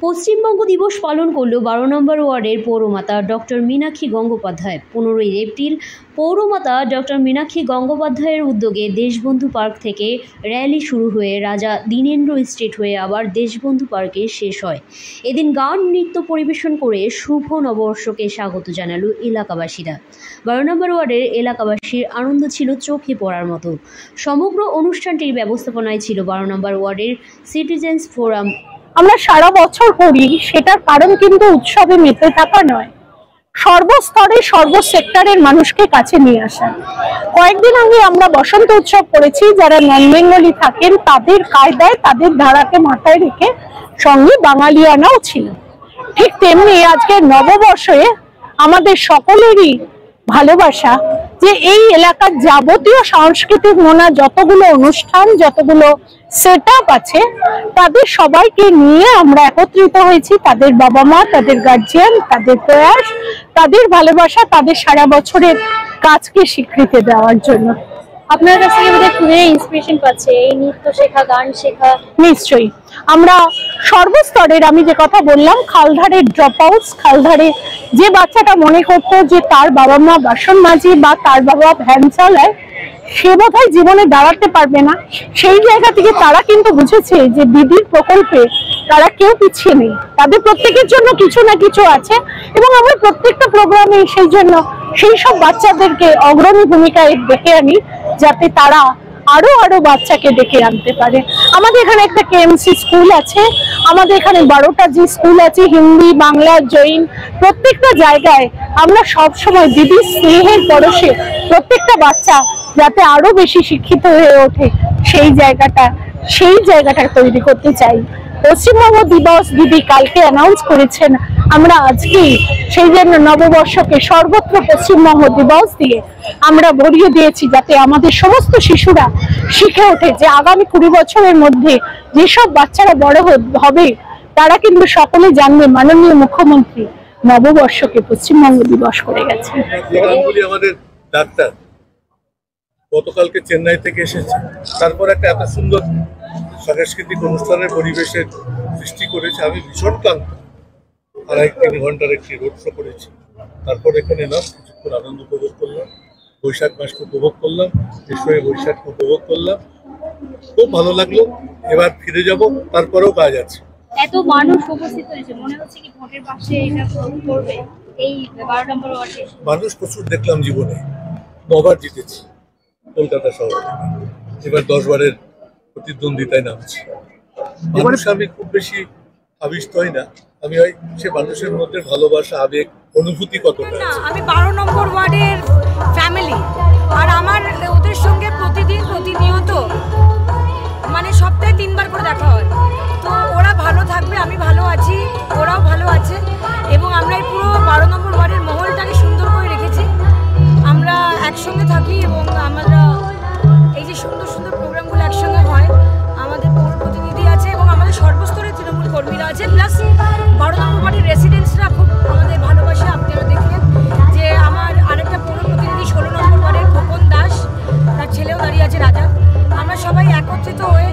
পশ্চিমবঙ্গ দিবস পালন করল 12 নম্বর ওয়ার্ডের পৌরমাতা ডক্টর মীনাক্ষী গঙ্গোপাধ্যায়। 15 এপ্রিল পৌরমাতা ডক্টর মীনাক্ষী গঙ্গোপাধ্যায়ের উদ্যোগে দেশবন্ধু পার্ক থেকে র্যালি শুরু হয়ে রাজা দীনেন্দ্র স্ট্রিট হয়ে আবার দেশবন্ধু পার্কে শেষ হয়। এদিন গান নৃত্য পরিবেশন করে শুভ নববর্ষকে স্বাগত জানালো এলাকাবাসীরা। 12 নম্বর ওয়ার্ডের এলাকাবাসীর আনন্দ ছিল চোখে পড়ার মতো। সমগ্র অনুষ্ঠানটির ব্যবস্থাপনায় ছিল 12 নম্বর ওয়ার্ডের সিটিজেন্স ফোরাম। আমরা সারা বছর করি, সেটার কারণ কিন্তু উৎসবে মেতে থাকা নয়, সর্বস্তরে সর্বসেক্টরের মানুষকে কাছে নিয়ে আসা। কয়েকদিন আগে আমরা বসন্ত উৎসব করেছি, যারা নন বেঙ্গলি থাকেন তাদের কায়দায় তাদের ধারাকে মাথায় রেখে সঙ্গে বাঙালিয়ানাও ছিল। ঠিক তেমনি আজকে নববর্ষে আমাদের সকলেরই ভালোবাসা যে এই এলাকার যাবতীয় সাংস্কৃতিক মোনা যতগুলো অনুষ্ঠান, যতগুলো সেট আপ আছে, তাদের সবাইকে নিয়ে আমরা একত্রিত হয়েছি। তাদের বাবা মা, তাদের গার্জিয়ান, তাদের প্রয়াস, তাদের ভালোবাসা, তাদের সারা বছরের কাজকে স্বীকৃতি দেওয়ার জন্য। আপনার কাছ থেকে আমাদের খুবই ইন্সপিরেশন পাচ্ছে এই নৃত্য শেখা, গান শেখা। নিশ্চয়ই আমরা সর্বস্তরের, আমি যে কথা বললাম, খালধারের ড্রপ আউটস, খালধারে যে বাচ্চাটা মনে করতো যে তার বাবা মা বাসন মাঝি বা তার বাবা ভ্যান চালায়, সে বোধহয় জীবনে দাঁড়াতে পারবে না, সেই জায়গা থেকে তারা কিন্তু বুঝেছে যে দিদির প্রকল্পে তারা কেউ পিছিয়ে নেই, তাদের প্রত্যেকের জন্য কিছু না কিছু আছে। এবং আমরা প্রত্যেকটা প্রোগ্রামে সেই জন্য সেই সব বাচ্চাদেরকে অগ্রণী ভূমিকায় ডেকে আনি, যাতে তারা আরো বাচ্চাকে ডেকে আনতে পারে। আমাদের এখানে একটা কেএমসি স্কুল আছে, আমাদের এখানে 12টা জি স্কুল আছে, হিন্দি, বাংলা, জৈন, প্রত্যেকটা জায়গায় আমরা সব সময় দিদির স্নেহের পরশে প্রত্যেকটা বাচ্চা যাতে আরো বেশি শিক্ষিত হয়ে ওঠে, সেই জায়গাটা তৈরি করতে চাই। পশ্চিমবঙ্গ দিবস দিদি কালকে অ্যানাউন্স করেছেন, আমরা আজকেই সেই জন্য নববর্ষকে সর্বত্র পশ্চিমবঙ্গ দিবস দিয়ে আমরা ভরিয়ে দিয়েছি, যাতে আমাদের সমস্ত শিশুরা শিখে ওঠে যে আগামী 20 বছরের মধ্যে যেসব বাচ্চারা বড় হবে তারা কিন্তু সকলে জানবে মাননীয় মুখ্যমন্ত্রী নববর্ষকে পশ্চিমবঙ্গ দিবস করে গেছেন। আমাদের ডাক্তার গতকালকে চেন্নাই থেকে এসেছে, তারপর একটা এত সুন্দর সাংস্কৃতিক অনুষ্ঠানের পরিবেশের সৃষ্টি করেছে। আমি ভীষণ ক্লান্ত, 2.5-3 ঘন্টার একটি রোড শো করেছি, তারপর এখানে এলাম, কিছুক্ষণ আনন্দ উপভোগ করলাম, বৈশাখ মাসকে উপভোগ করলাম, এসে বৈশাখকে উপভোগ করলাম, খুব ভালো লাগলো। এবার ফিরে যাব, তারপরেও কাজ আছে। এত মানুষ উপস্থিত হয়েছে, মনে হচ্ছে কি ভোটের পাশে এটা করবে এই 12 নম্বর ওয়ার্ডে? মানুষ প্রচুর দেখলাম জীবনে, 9বার জিতেছি কলকাতা শহরে, এবার 10 বারের প্রতিদ্বন্দ্বিতায় নামছি। মানুষ আমি খুব বেশি আবিষ্ট হই না, আমি হয় সে মানুষের মধ্যে ভালোবাসা, আবেগ, অনুভূতি কতটা আছে। আমি 12 নম্বর ওয়ার্ডের ফ্যামিলি, আর আমার ওদের সঙ্গে প্রতিনিয়ত মানে সপ্তাহে 3 বার করে দেখা হয়। তো ওরা ভালো থাকবে, আমি ভালো আছি, ওরাও ভালো আছে, এবং আমরা এই পুরো 12 নম্বর ওয়ার্ডের মহলটাকে সুন্দর করে রেখেছি। আমরা একসঙ্গে থাকি এবং আমরা এই যে সুন্দর সুন্দর প্রোগ্রামগুলো একসঙ্গে হয়। আমাদের পৌর প্রতিনিধি আছে এবং আমাদের সর্বস্তরের তৃণমূল কর্মীরা আছে, প্লাস 12 নম্বর ওয়ার্ডের রেসিডেন্টসরা খুব আমাদের ভালোবাসে। আপনারা দেখলেন যে আমার আরেকটা পৌর প্রতিনিধি 16 নম্বর ওয়ার্ডের খোকন দাস, তার ছেলেও দাঁড়িয়ে আছে রাজা। আমরা সবাই একত্রিত হয়ে